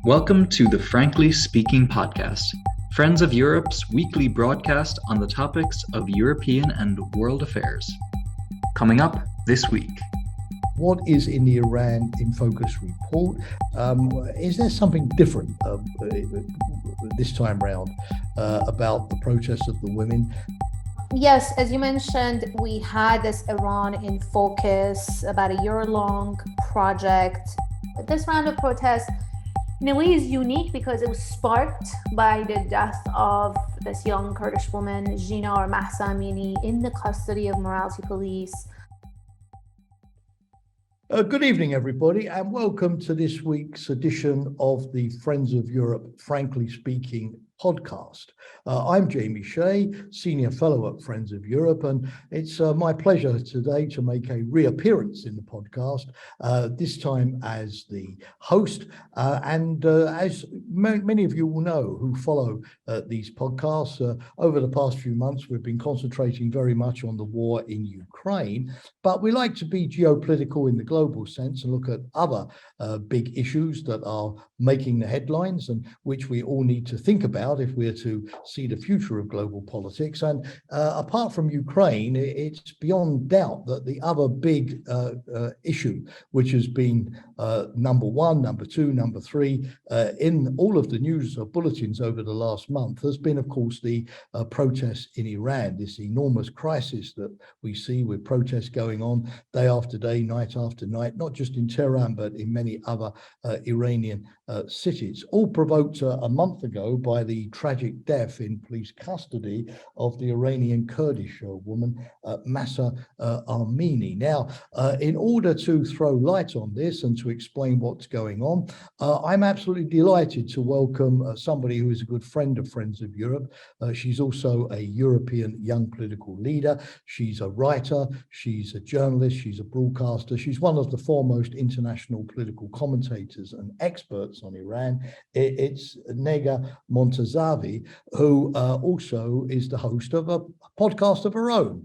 Welcome to the Frankly Speaking podcast, Friends of Europe's weekly broadcast on the topics of European and world affairs. Coming up this week. What is in the Iran in Focus report? Is there something different this time round about the protests of the women? Yes, as you mentioned, we had this Iran in Focus, about a year-long project. This round of protests, in a way, is unique because it was sparked by the death of this young Kurdish woman, Gina or Mahsa Amini, in the custody of morality police. Good evening, everybody, and welcome to this week's edition of the Friends of Europe, Frankly Speaking podcast. I'm Jamie Shea, Senior Fellow at Friends of Europe, and it's my pleasure today to make a reappearance in the podcast, this time as the host. As many of you will know who follow these podcasts, over the past few months, we've been concentrating very much on the war in Ukraine, but we like to be geopolitical in the global sense and look at other big issues that are making the headlines and which we all need to think about if we're to see the future of global politics. And apart from Ukraine, it's beyond doubt that the other big issue, which has been number one, number two, number three in all of the news bulletins over the last month, has been, of course, the protests in Iran, this enormous crisis that we see with protests going on day after day, night after night, not just in Tehran, but in many other Iranian cities, all provoked a month ago by the tragic death in police custody of the Iranian Kurdish woman, Mahsa Amini. Now, in order to throw light on this and to explain what's going on, I'm absolutely delighted to welcome somebody who is a good friend of Friends of Europe. She's also a European young political leader. She's a writer, she's a journalist, she's a broadcaster. She's one of the foremost international political commentators and experts on Iran. It's Nega Montazavi, who also is the host of a podcast of her own,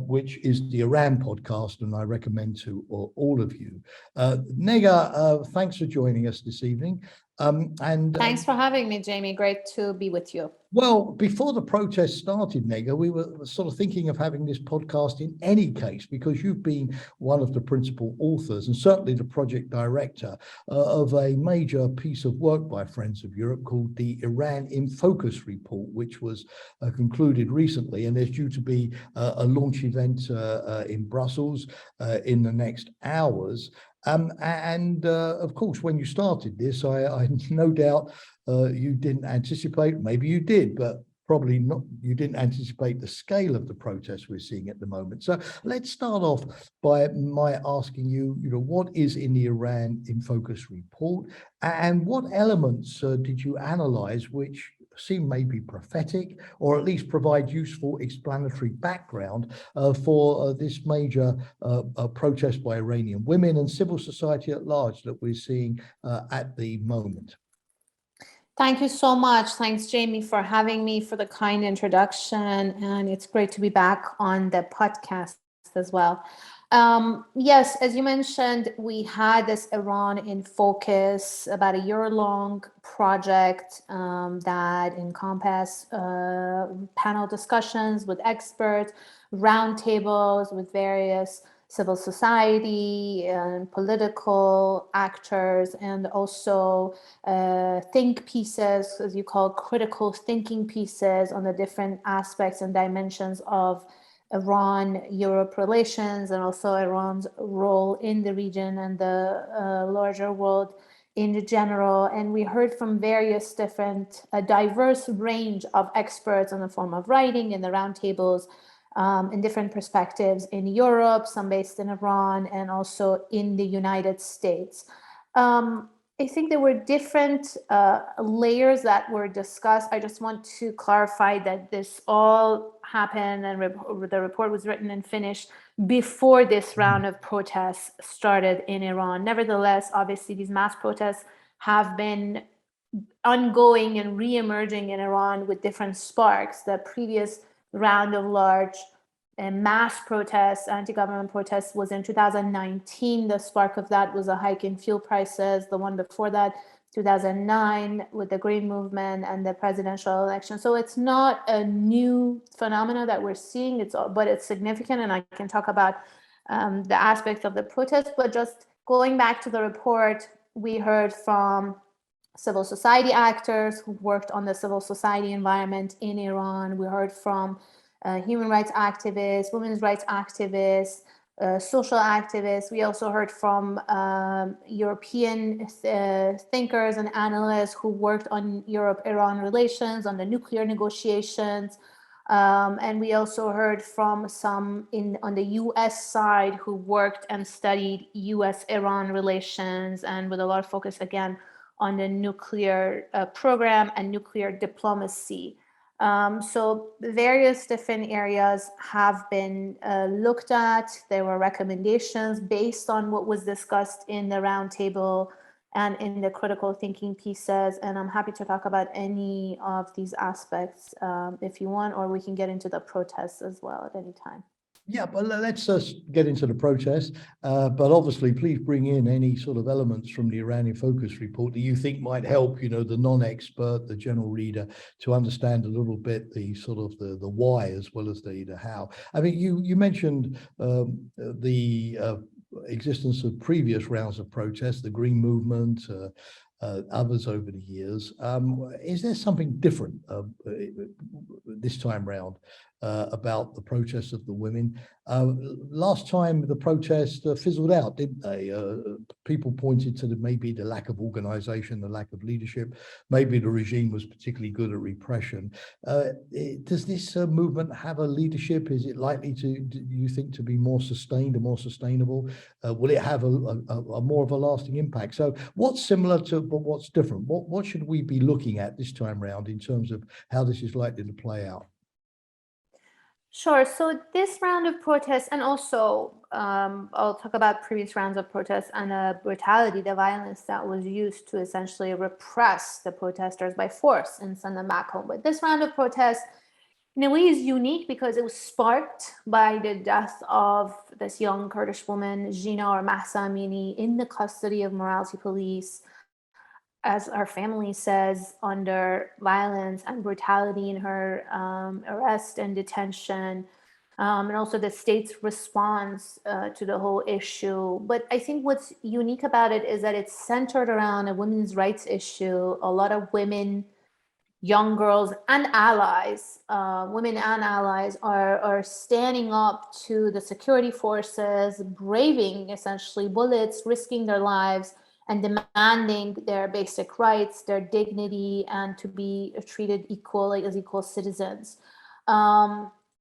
which is the Iran podcast, and I recommend to all of you. Nega, thanks for joining us this evening. Thanks for having me, Jamie. Great to be with you. Well, before the protest started, Nega, we were sort of thinking of having this podcast in any case, because you've been one of the principal authors and certainly the project director of a major piece of work by Friends of Europe called the Iran in Focus report, which was concluded recently. And there's due to be a launch event in Brussels in the next hours. Of course, when you started this, I no doubt you didn't anticipate, maybe you did, but probably not, you didn't anticipate the scale of the protests we're seeing at the moment. So let's start off by my asking you, what is in the Iran in Focus report, and what elements did you analyze which seem maybe prophetic, or at least provide useful explanatory background for this major protest by Iranian women and civil society at large that we're seeing at the moment? Thank you so much. Thanks, Jamie, for having me, for the kind introduction. And it's great to be back on the podcast as well. Yes, as you mentioned, we had this Iran in Focus, about a year-long project that encompassed panel discussions with experts, roundtables with various civil society and political actors, and also think pieces, as you call, critical thinking pieces on the different aspects and dimensions of Iran-Europe relations, and also Iran's role in the region and the larger world in general. And we heard from various different, diverse range of experts in the form of writing in the roundtables, in different perspectives in Europe, some based in Iran, and also in the United States. I think there were different layers that were discussed. I just want to clarify that this all happened and the report was written and finished before this round of protests started in Iran. Nevertheless, obviously, these mass protests have been ongoing and re-emerging in Iran with different sparks. The previous round of large mass protests, anti-government protests, was in 2019. The spark of that was a hike in fuel prices. The one before that, 2009 with the Green Movement and the presidential election. So it's not a new phenomena that we're seeing, but it's significant, and I can talk about the aspects of the protest. But just going back to the report, we heard from civil society actors who worked on the civil society environment in Iran. We heard from human rights activists, women's rights activists, social activists. We also heard from European thinkers and analysts who worked on Europe-Iran relations, on the nuclear negotiations. And we also heard from some on the US side who worked and studied US-Iran relations, and with a lot of focus, again, on the nuclear program and nuclear diplomacy. So various different areas have been looked at. There were recommendations based on what was discussed in the roundtable and in the critical thinking pieces. And I'm happy to talk about any of these aspects if you want, or we can get into the protests as well at any time. Yeah, but let's just get into the protest. But obviously, please bring in any sort of elements from the Iranian Focus report that you think might help, the non-expert, the general reader, to understand a little bit the sort of the why as well as the how. I mean, you mentioned the existence of previous rounds of protests, the Green Movement, others over the years. Is there something different this time round about the protests of the women? Last time the protests fizzled out, didn't they? People pointed to maybe the lack of organization, the lack of leadership. Maybe the regime was particularly good at repression. Does this movement have a leadership? Is it likely to, do you think, to be more sustained and more sustainable? Will it have a more of a lasting impact? So what's similar to, but what's different? What should we be looking at this time round in terms of how this is likely to play out? Sure. So this round of protests, and also I'll talk about previous rounds of protests and the brutality, the violence that was used to essentially repress the protesters by force and send them back home. But this round of protests, in a way, is unique because it was sparked by the death of this young Kurdish woman, Jina or Mahsa Amini, in the custody of morality police, as our family says, under violence and brutality in her arrest and detention, and also the state's response to the whole issue. But I think what's unique about it is that it's centered around a women's rights issue. A lot of women, young girls, and allies, women and allies, are standing up to the security forces, braving essentially bullets, risking their lives, and demanding their basic rights, their dignity, and to be treated equally as equal citizens.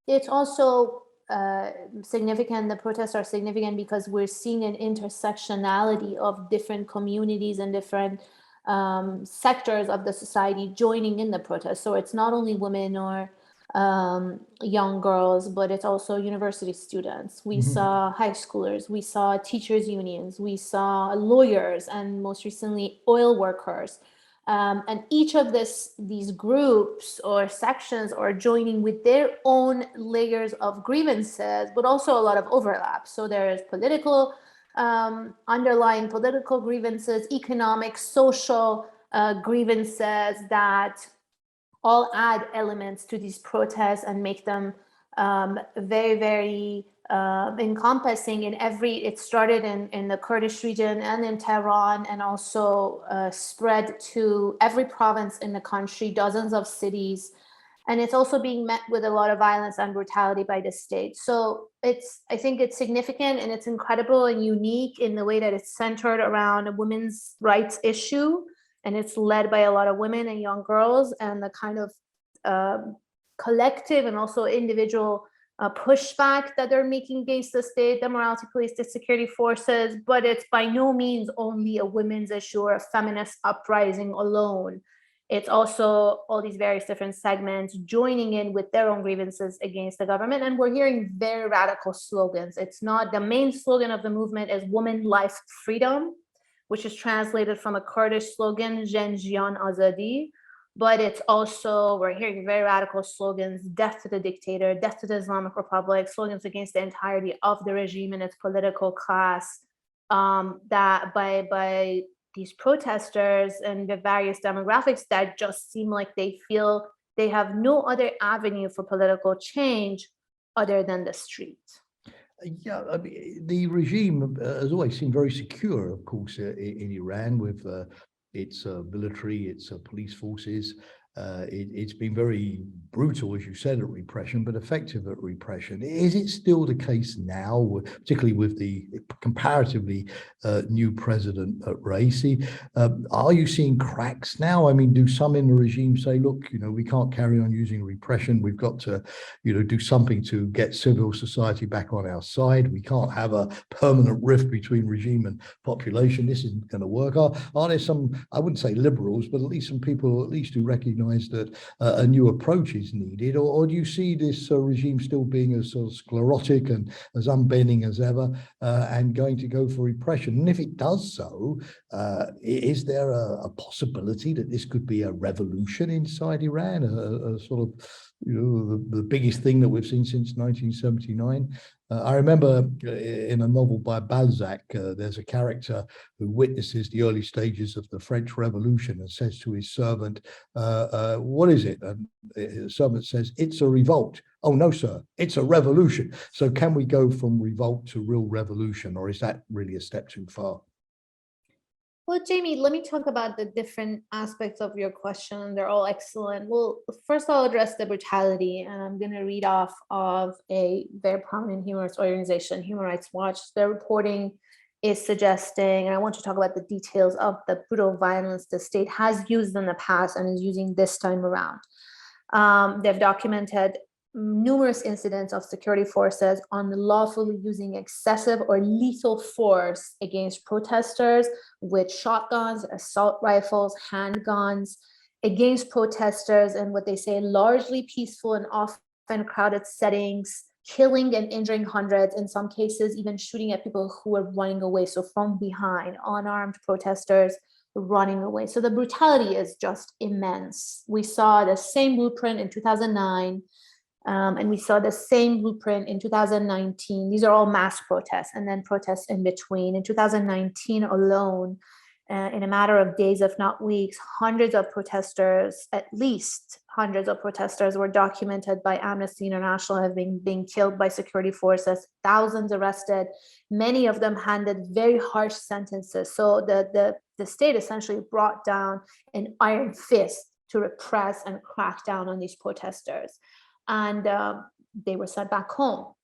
It's also significant, the protests are significant because we're seeing an intersectionality of different communities and different sectors of the society joining in the protest. So it's not only women or young girls, but it's also university students. We saw high schoolers, we saw teachers unions, we saw lawyers, and most recently oil workers. And each of these groups or sections are joining with their own layers of grievances, but also a lot of overlap. So there's political, underlying political grievances, economic, social grievances that all add elements to these protests and make them very, very encompassing in it started in the Kurdish region and in Tehran, and also spread to every province in the country, dozens of cities. And it's also being met with a lot of violence and brutality by the state. So I think it's significant, and it's incredible and unique in the way that it's centered around a women's rights issue. And it's led by a lot of women and young girls, and the kind of collective and also individual pushback that they're making against the state, the morality police, the security forces. But it's by no means only a women's issue or a feminist uprising alone. It's also all these various different segments joining in with their own grievances against the government. And we're hearing very radical slogans. It's not, the main slogan of the movement is woman, life, freedom, which is translated from a Kurdish slogan, Jen Jian Azadi. But it's also, we're hearing very radical slogans, death to the dictator, death to the Islamic Republic, slogans against the entirety of the regime and its political class, that by these protesters and the various demographics that just seem like they feel they have no other avenue for political change other than the street. Yeah, I mean, the regime has always seemed very secure, of course, in Iran with its military, its police forces. It's been very brutal, as you said, at repression, but effective at repression. Is it still the case now, particularly with the comparatively new president Raisi? Are you seeing cracks now? I mean, do some in the regime say, look, we can't carry on using repression. We've got to, do something to get civil society back on our side. We can't have a permanent rift between regime and population. This isn't going to work. Are there some, I wouldn't say liberals, but at least some people at least who recognize that a new approach is needed, or do you see this regime still being as sort of sclerotic and as unbending as ever, and going to go for repression? And if it does so, is there a possibility that this could be a revolution inside Iran, a sort of the biggest thing that we've seen since 1979? I remember in a novel by Balzac, there's a character who witnesses the early stages of the French Revolution and says to his servant, what is it? And the servant says, it's a revolt. Oh, no, sir, it's a revolution. So can we go from revolt to real revolution, or is that really a step too far? Well, Jamie, let me talk about the different aspects of your question. They're all excellent. Well, first I'll address the brutality, and I'm going to read off of a very prominent human rights organization, Human Rights Watch. Their reporting is suggesting, and I want to talk about the details of the brutal violence the state has used in the past and is using this time around. They've documented numerous incidents of security forces unlawfully using excessive or lethal force against protesters with shotguns, assault rifles, handguns, against protesters in what they say largely peaceful and often crowded settings, killing and injuring hundreds, in some cases even shooting at people who were running away. So from behind, unarmed protesters running away. So the brutality is just immense. We saw the same blueprint in 2009. And we saw the same blueprint in 2019. These are all mass protests and then protests in between. In 2019 alone, in a matter of days, if not weeks, hundreds of protesters, at least hundreds of protesters were documented by Amnesty International have been being killed by security forces, thousands arrested, many of them handed very harsh sentences. So the state essentially brought down an iron fist to repress and crack down on these protesters. And they were sent back home.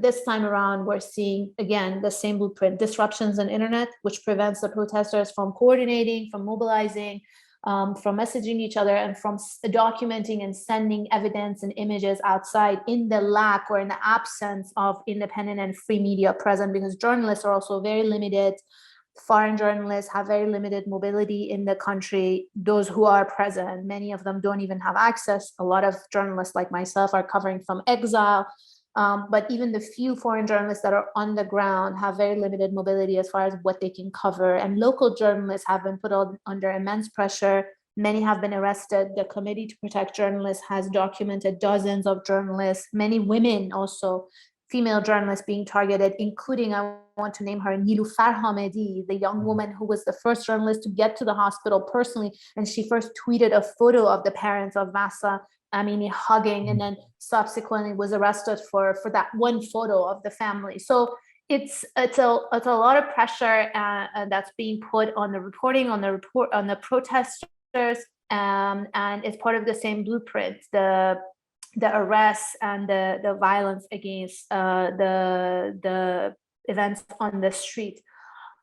This time around, we're seeing, again, the same blueprint: disruptions in internet, which prevents the protesters from coordinating, from mobilizing, from messaging each other, and from documenting and sending evidence and images outside in the lack or in the absence of independent and free media present, because journalists are also very limited. Foreign journalists have very limited mobility in the country. Those who are present, many of them don't even have access. A lot of journalists like myself are covering from exile, but even the few foreign journalists that are on the ground have very limited mobility as far as what they can cover. And local journalists have been put under immense pressure. Many have been arrested. The Committee to Protect Journalists has documented dozens of journalists, many women also, female journalists being targeted, including, I want to name her, Niloufar Hamedi, the young woman who was the first journalist to get to the hospital personally. And she first tweeted a photo of the parents of Mahsa Amini hugging, and then subsequently was arrested for that one photo of the family. So it's a lot of pressure that's being put on the reporting, on the protesters, and it's part of the same blueprint. The arrests and the violence against the events on the street.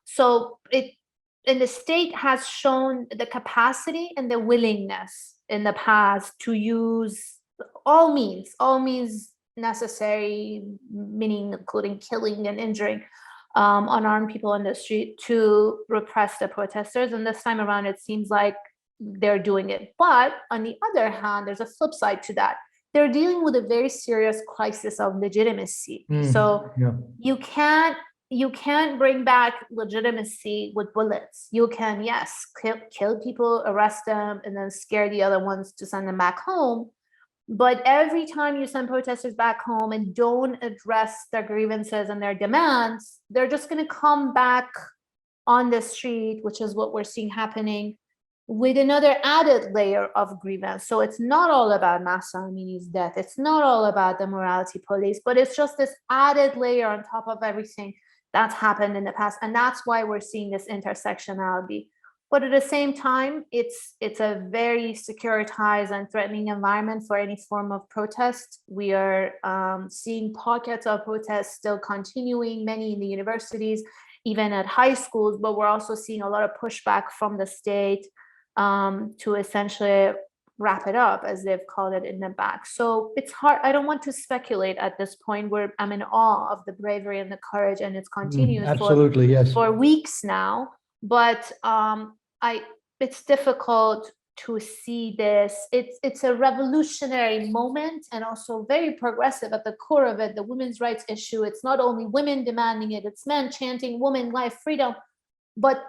So the state has shown the capacity and the willingness in the past to use all means necessary, meaning including killing and injuring unarmed people on the street, to repress the protesters. And this time around, it seems like they're doing it. But on the other hand, there's a flip side to that. They're dealing with a very serious crisis of legitimacy. So yeah. You can't bring back legitimacy with bullets. You can, yes, kill people, arrest them, and then scare the other ones to send them back home. But every time you send protesters back home and don't address their grievances and their demands, they're just going to come back on the street, which is what we're seeing happening, with another added layer of grievance. So it's not all about Mahsa Amini's death. It's not all about the morality police, but it's just this added layer on top of everything that's happened in the past. And that's why we're seeing this intersectionality. But at the same time, it's a very securitized and threatening environment for any form of protest. We are seeing pockets of protests still continuing, many in the universities, even at high schools, but we're also seeing a lot of pushback from the state to essentially wrap it up, as they've called it, in the back. So it's hard. I don't want to speculate at this point, where I'm in awe of the bravery and the courage, and it's continued Absolutely, yes. for weeks now. But it's difficult to see this. It's a revolutionary moment, and also very progressive at the core of it. The women's rights issue, it's not only women demanding it, it's men chanting woman, life, freedom. But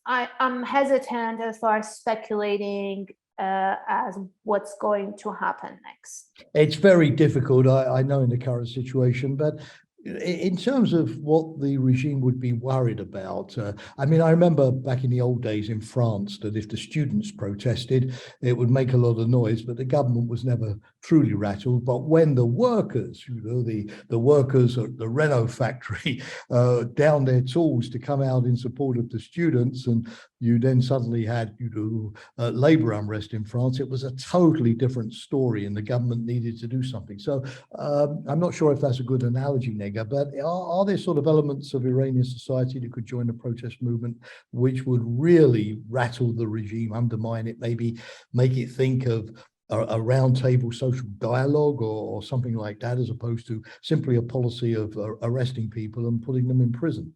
I'm hesitant as far as speculating as what's going to happen next. It's very difficult, I know, in the current situation, but in terms of what the regime would be worried about, I mean, I remember back in the old days in France that if the students protested, it would make a lot of noise, but the government was never truly rattled. But when the workers, the workers at the Renault factory down their tools to come out in support of the students, and you then suddenly had labor unrest in France, it was a totally different story, and the government needed to do something. So I'm not sure if that's a good analogy, Nega, but are there sort of elements of Iranian society that could join the protest movement which would really rattle the regime, undermine it, maybe make it think of a roundtable social dialogue or something like that, as opposed to simply a policy of arresting people and putting them in prison?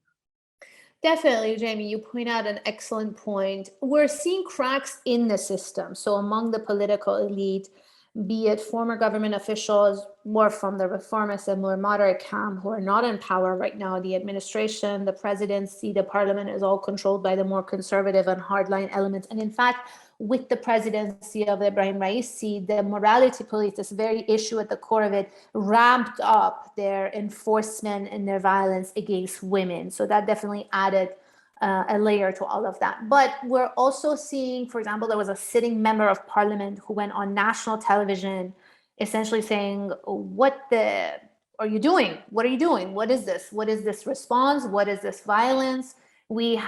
Definitely, Jamie, you point out an excellent point. We're seeing cracks in the system. So among the political elite, be it former government officials, more from the reformist and more moderate camp, who are not in power right now, the administration, the presidency, the parliament is all controlled by the more conservative and hardline elements. And in fact, with the presidency of Ibrahim Raisi, the morality police, this very issue at the core of it, ramped up their enforcement and their violence against women. So that definitely added a layer to all of that. But we're also seeing, for example, there was a sitting member of parliament who went on national television essentially saying, what are you doing? What are you doing? What is this? What is this response? What is this violence? We're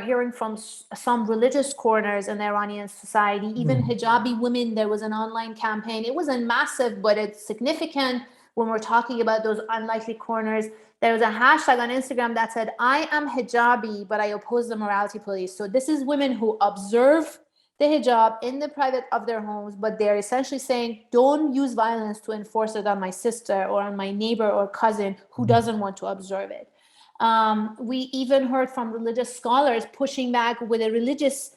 hearing from some religious corners in the Iranian society, even hijabi women. There was an online campaign. It wasn't massive, but it's significant when we're talking about those unlikely corners. There was a hashtag on Instagram that said, I am hijabi, but I oppose the morality police. So this is women who observe the hijab in the private of their homes, but they're essentially saying, don't use violence to enforce it on my sister or on my neighbor or cousin who doesn't want to observe it. We even heard from religious scholars pushing back with a religious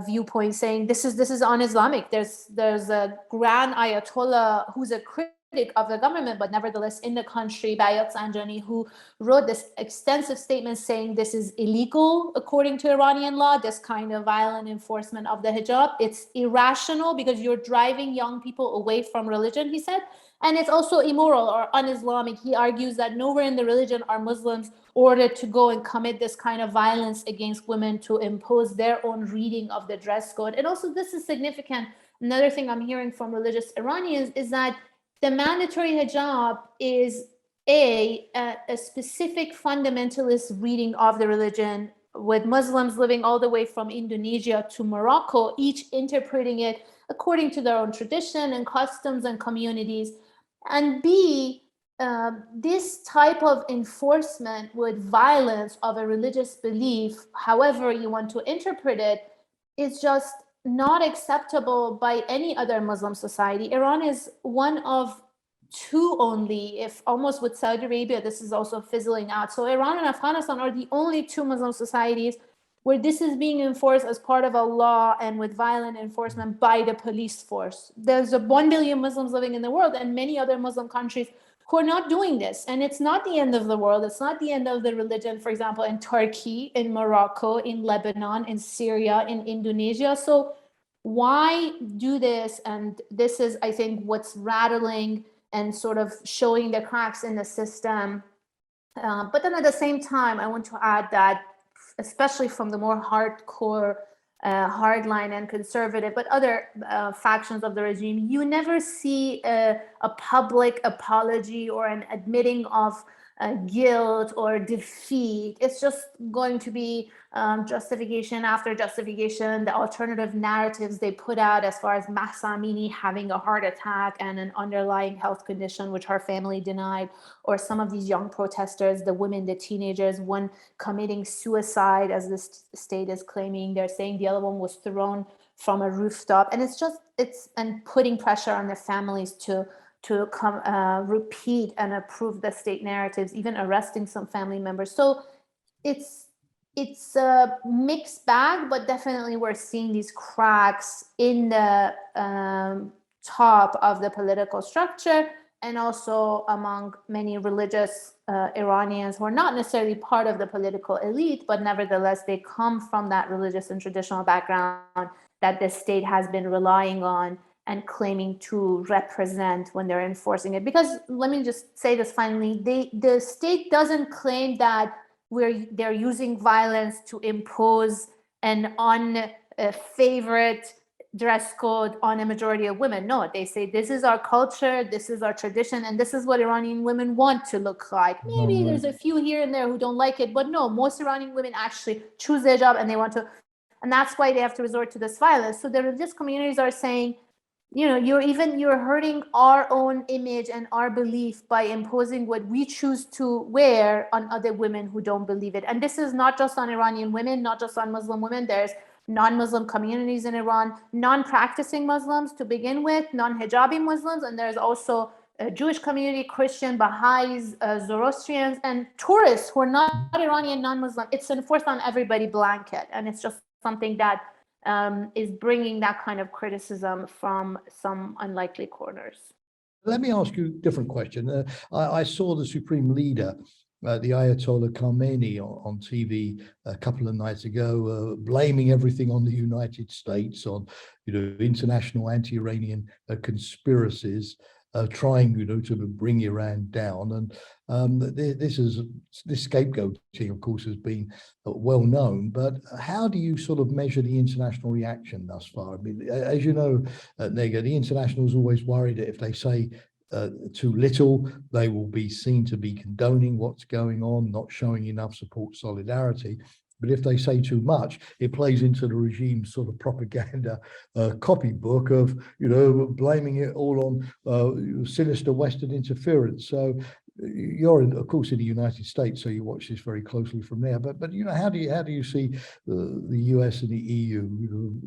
viewpoint, saying this is un-Islamic. There's a grand Ayatollah who's a critic of the government, but nevertheless in the country, Bayat Zanjani, who wrote this extensive statement saying this is illegal according to Iranian law, this kind of violent enforcement of the hijab. It's irrational because you're driving young people away from religion, he said, and it's also immoral or un-Islamic. He argues that nowhere in the religion are Muslims ordered to go and commit this kind of violence against women to impose their own reading of the dress code. And also, this is significant. Another thing I'm hearing from religious Iranians is that the mandatory hijab is a specific fundamentalist reading of the religion, with Muslims living all the way from Indonesia to Morocco, each interpreting it according to their own tradition and customs and communities. And B, this type of enforcement with violence of a religious belief, however you want to interpret it, is just not acceptable by any other Muslim society. Iran is one of two only, if almost with Saudi Arabia, this is also fizzling out. So Iran and Afghanistan are the only two Muslim societies where this is being enforced as part of a law and with violent enforcement by the police force. There's 1 billion Muslims living in the world and many other Muslim countries who are not doing this. And it's not the end of the world. It's not the end of the religion, for example, in Turkey, in Morocco, in Lebanon, in Syria, in Indonesia. So why do this? And this is, I think, what's rattling and sort of showing the cracks in the system. But then at the same time, I want to add that especially from the more hardcore, hardline and conservative, but other factions of the regime, you never see a public apology or an admitting of guilt or defeat. It's just going to be justification after justification, the alternative narratives they put out as far as Mahsa Amini having a heart attack and an underlying health condition which her family denied, or some of these young protesters, the women, the teenagers, one committing suicide as the state is claiming. They're saying the other one was thrown from a rooftop, and it's putting pressure on their families to repeat and approve the state narratives, even arresting some family members. So it's a mixed bag, but definitely we're seeing these cracks in the top of the political structure, and also among many religious Iranians who are not necessarily part of the political elite, but nevertheless they come from that religious and traditional background that the state has been relying on and claiming to represent when they're enforcing it. Because let me just say this finally, the state doesn't claim that they're using violence to impose an unfavorite dress code on a majority of women. No, they say this is our culture, this is our tradition, and this is what Iranian women want to look like. Maybe there's a few here and there who don't like it, but no, most Iranian women actually choose their job and they want to, and that's why they have to resort to this violence. So the religious communities are saying, you're hurting our own image and our belief by imposing what we choose to wear on other women who don't believe it. And this is not just on Iranian women, not just on Muslim women. There's non-Muslim communities in Iran, non-practicing Muslims to begin with, non-hijabi Muslims, and there's also a Jewish community, Christian, Baha'is, Zoroastrians, and tourists who are not Iranian, non-Muslim. It's enforced on everybody blanket, and it's just something that is bringing that kind of criticism from some unlikely corners. Let me ask you a different question. I saw the Supreme Leader, the Ayatollah Khamenei, on TV a couple of nights ago, blaming everything on the United States, on international anti-Iranian conspiracies, trying to bring Iran down. And this scapegoating, of course, has been well known. But how do you sort of measure the international reaction thus far? I mean, as you know, Nega, the international is always worried that if they say too little, they will be seen to be condoning what's going on, not showing enough support, solidarity. But if they say too much, it plays into the regime's sort of propaganda copybook of, blaming it all on sinister Western interference. So you're, of course, in the United States, so you watch this very closely from there. But how do you see the US and the EU,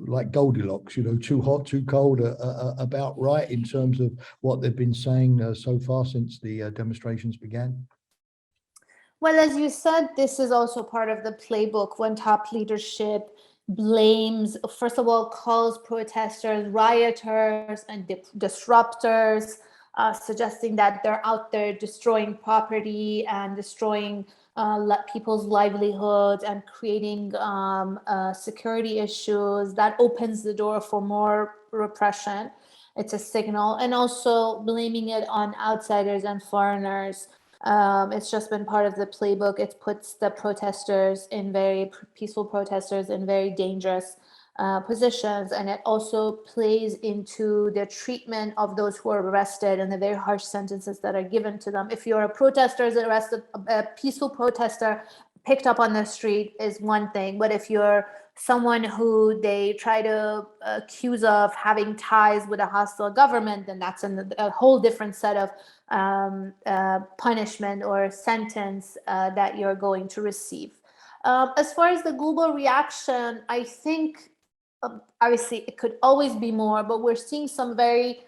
like Goldilocks, too hot, too cold, about right in terms of what they've been saying so far since the demonstrations began? Well, as you said, this is also part of the playbook when top leadership blames, first of all, calls protesters rioters and disruptors, suggesting that they're out there destroying property and destroying people's livelihoods and creating security issues. That opens the door for more repression. It's a signal. And also blaming it on outsiders and foreigners. It's just been part of the playbook. It puts the protesters peaceful protesters in very dangerous positions. And it also plays into the treatment of those who are arrested and the very harsh sentences that are given to them. If you're a protester arrested, a peaceful protester picked up on the street is one thing. But if you're someone who they try to accuse of having ties with a hostile government, then that's a whole different set of punishment or sentence that you're going to receive. As far as the global reaction, I think obviously it could always be more, but we're seeing some very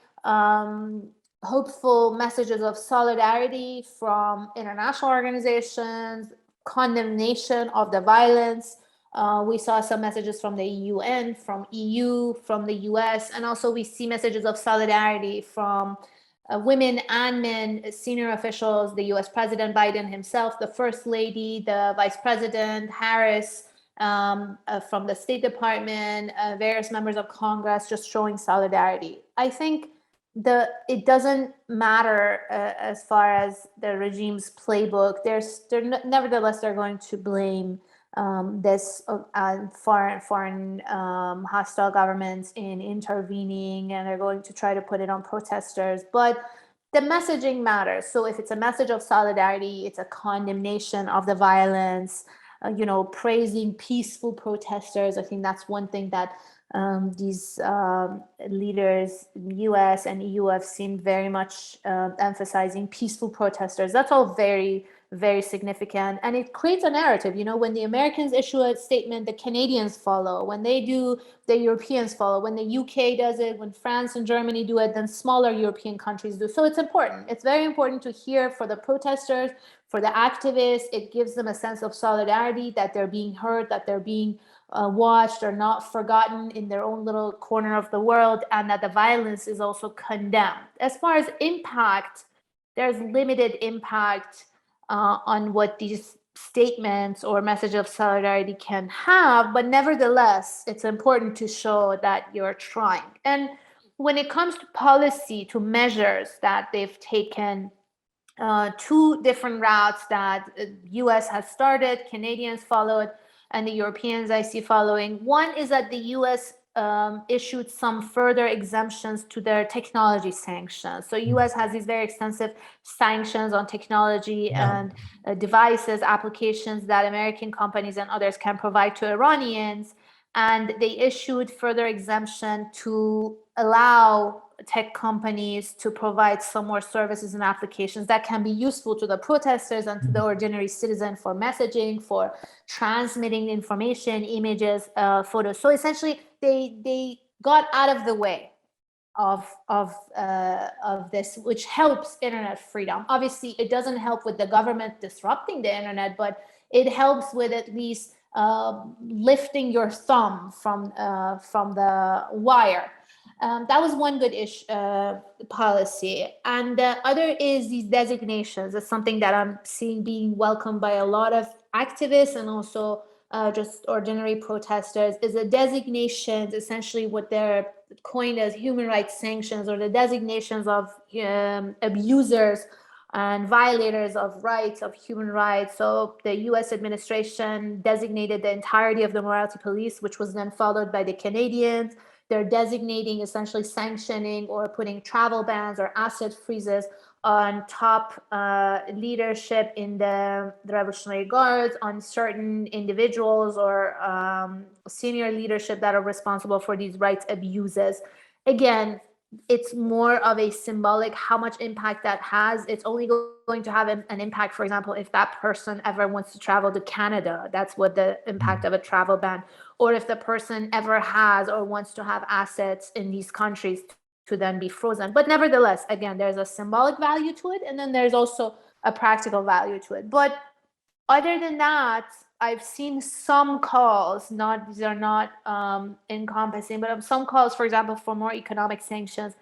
hopeful messages of solidarity from international organizations, condemnation of the violence. We saw some messages from the UN, from EU, from the US, and also we see messages of solidarity from women and men, senior officials, the US President Biden himself, the First Lady, the Vice President Harris, from the State Department, various members of Congress, just showing solidarity. I think it doesn't matter as far as the regime's playbook. Nevertheless, they're going to blame this foreign hostile governments in intervening, and they're going to try to put it on protesters. But the messaging matters. So if it's a message of solidarity, it's a condemnation of the violence, praising peaceful protesters. I think that's one thing that these leaders in the US and EU have seen very much emphasizing peaceful protesters. That's all very, very significant. And it creates a narrative. When the Americans issue a statement, the Canadians follow. When they do, the Europeans follow. When the UK does it, when France and Germany do it, then smaller European countries do. So it's important. It's very important to hear for the protesters, for the activists. It gives them a sense of solidarity, that they're being heard, that they're being watched or not forgotten in their own little corner of the world, and that the violence is also condemned. As far as impact, there's limited impact on what these statements or message of solidarity can have, but nevertheless, it's important to show that you're trying. And when it comes to policy, to measures that they've taken, two different routes that US has started, Canadians followed, and the Europeans I see following. One is that the US issued some further exemptions to their technology sanctions. So US has these very extensive sanctions on technology and devices, applications that American companies and others can provide to Iranians. And they issued further exemption to allow tech companies to provide some more services and applications that can be useful to the protesters and to the ordinary citizen for messaging, for transmitting information, images, photos. So essentially, they got out of the way of this, which helps internet freedom. Obviously, it doesn't help with the government disrupting the internet, but it helps with at least lifting your thumb from the wire. That was one good policy. And the other is these designations. It's something that I'm seeing being welcomed by a lot of activists and also just ordinary protesters, is the designations, essentially what they're coined as human rights sanctions, or the designations of abusers and violators of rights, of human rights. So the US administration designated the entirety of the morality police, which was then followed by the Canadians. They're designating, essentially sanctioning or putting travel bans or asset freezes on top leadership in the Revolutionary Guards, on certain individuals or senior leadership that are responsible for these rights abuses. Again, it's more of a symbolic how much impact that has. It's only going to have an impact, for example, if that person ever wants to travel to Canada. That's what the impact of a travel ban. Or if the person ever has or wants to have assets in these countries to then be frozen. But nevertheless, again, there's a symbolic value to it, and then there's also a practical value to it. But other than that, I've seen some calls, these are not encompassing, but some calls, for example, for more economic sanctions.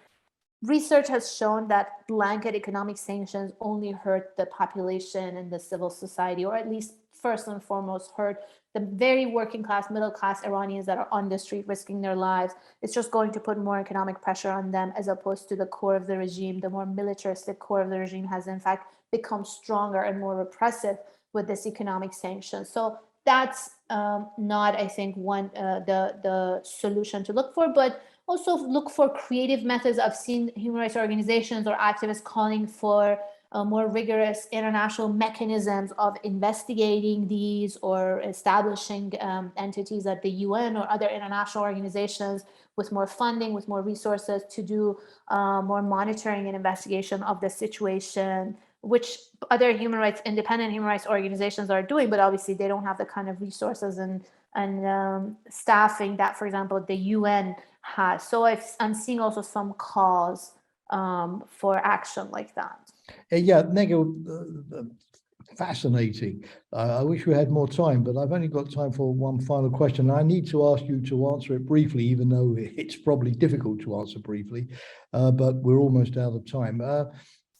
Research has shown that blanket economic sanctions only hurt the population and the civil society, or at least first and foremost hurt the very working class, middle class Iranians that are on the street risking their lives. It's just going to put more economic pressure on them, as opposed to the core of the regime. The more militaristic core of the regime has in fact become stronger and more repressive with this economic sanctions. So that's not, I think, the solution to look for, but also look for creative methods. I've seen human rights organizations or activists calling for more rigorous international mechanisms of investigating these, or establishing entities at the UN or other international organizations with more funding, with more resources to do more monitoring and investigation of the situation, which other independent human rights organizations are doing, but obviously they don't have the kind of resources and staffing that, for example, the UN has. So I'm seeing also some calls for action like that. Yeah, Nega, fascinating. I wish we had more time, but I've only got time for one final question. I need to ask you to answer it briefly, even though it's probably difficult to answer briefly, but we're almost out of time.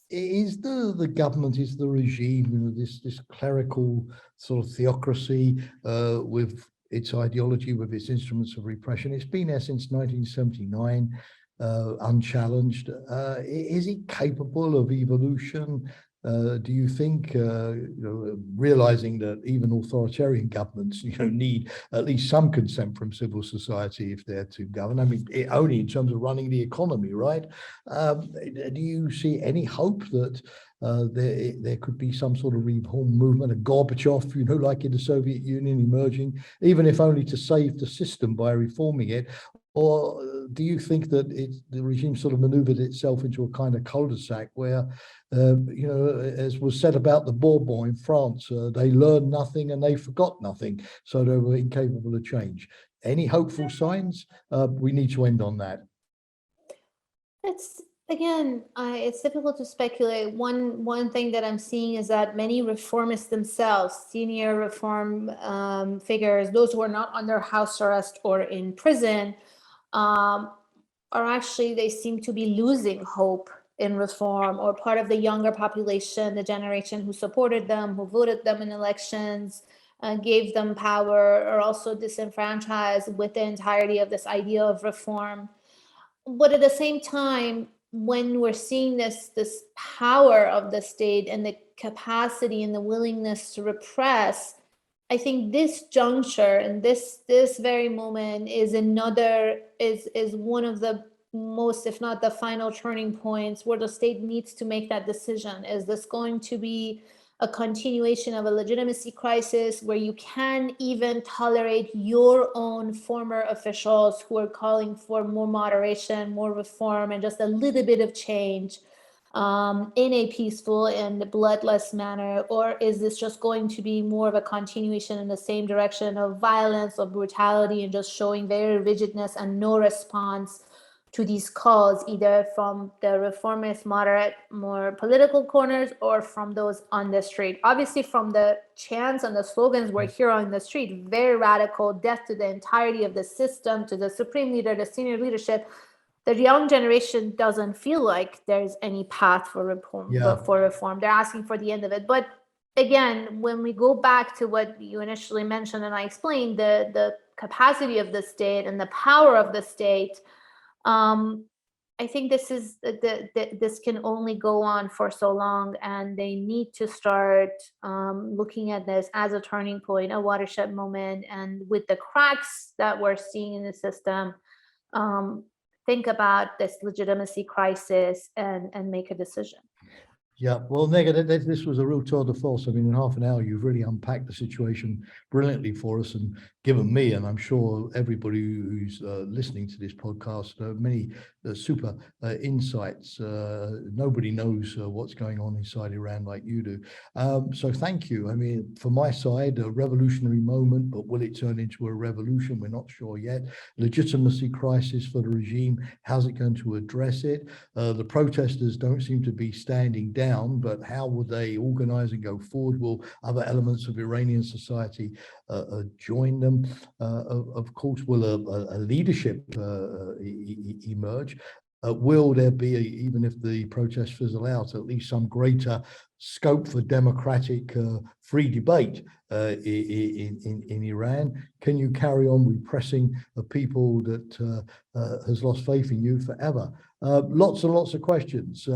Is the government, is the regime, this clerical sort of theocracy with its ideology, with its instruments of repression, it's been there since 1979, unchallenged. Is it capable of evolution? Do you think, realizing that even authoritarian governments, need at least some consent from civil society if they're to govern? I mean, only in terms of running the economy, right? Do you see any hope that there could be some sort of reform movement, a Gorbachev, like in the Soviet Union, emerging, even if only to save the system by reforming it? Or do you think that the regime sort of maneuvered itself into a kind of cul-de-sac where, as was said about the Bourbons in France, they learned nothing and they forgot nothing, so they were incapable of change? Any hopeful signs? We need to end on that. It's difficult to speculate. One thing that I'm seeing is that many reformists themselves, senior reform figures, those who are not under house arrest or in prison, they seem to be losing hope in reform, or part of the younger population, the generation who supported them, who voted them in elections, gave them power, are also disenfranchised with the entirety of this idea of reform. But at the same time, when we're seeing this power of the state and the capacity and the willingness to repress, I think this juncture and this very moment is one of the most, if not the final turning points where the state needs to make that decision. Is this going to be a continuation of a legitimacy crisis where you can even tolerate your own former officials who are calling for more moderation, more reform, and just a little bit of change in a peaceful and bloodless manner? Or is this just going to be more of a continuation in the same direction of violence, of brutality, and just showing very rigidness and no response to these calls, either from the reformist, moderate, more political corners, or from those on the street? Obviously, from the chants and the slogans we're hearing on the street, very radical, death to the entirety of the system, to the supreme leader, the senior leadership, the young generation doesn't feel like there's any path for reform. They're asking for the end of it. But again, when we go back to what you initially mentioned, and I explained the capacity of the state and the power of the state, I think this can only go on for so long, and they need to start looking at this as a turning point, a watershed moment, and with the cracks that we're seeing in the system, think about this legitimacy crisis and make a decision. Yeah, well, Nega, this was a real tour de force. I mean, in half an hour, you've really unpacked the situation brilliantly for us and given me, and I'm sure everybody who's listening to this podcast, many super insights. Nobody knows what's going on inside Iran like you do. So thank you. I mean, from my side, a revolutionary moment, but will it turn into a revolution? We're not sure yet. Legitimacy crisis for the regime. How's it going to address it? The protesters don't seem to be standing down, but how will they organize and go forward? Will other elements of Iranian society join them? Of course, will a leadership emerge? Will there be, even if the protests fizzle out, at least some greater scope for democratic free debate in Iran? Can you carry on repressing a people that has lost faith in you forever? Lots and lots of questions.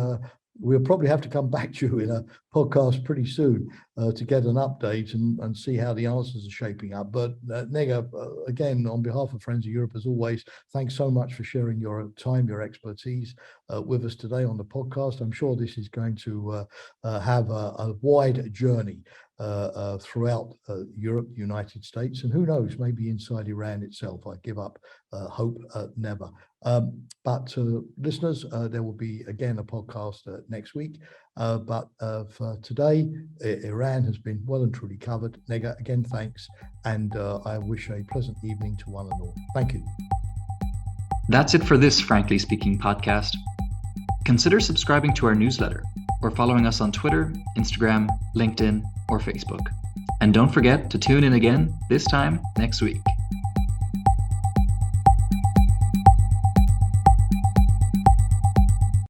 We'll probably have to come back to you in a podcast pretty soon to get an update and see how the answers are shaping up. But Nega, again, on behalf of Friends of Europe, as always, thanks so much for sharing your time, your expertise with us today on the podcast. I'm sure this is going to have a wide journey throughout Europe, the United States, and who knows, maybe inside Iran itself. I give up hope never. But listeners, there will be again a podcast next week. But for today, Iran has been well and truly covered. Nega, again, thanks. And I wish a pleasant evening to one and all. Thank you. That's it for this Frankly Speaking podcast. Consider subscribing to our newsletter or following us on Twitter, Instagram, LinkedIn, or Facebook. And don't forget to tune in again, this time next week.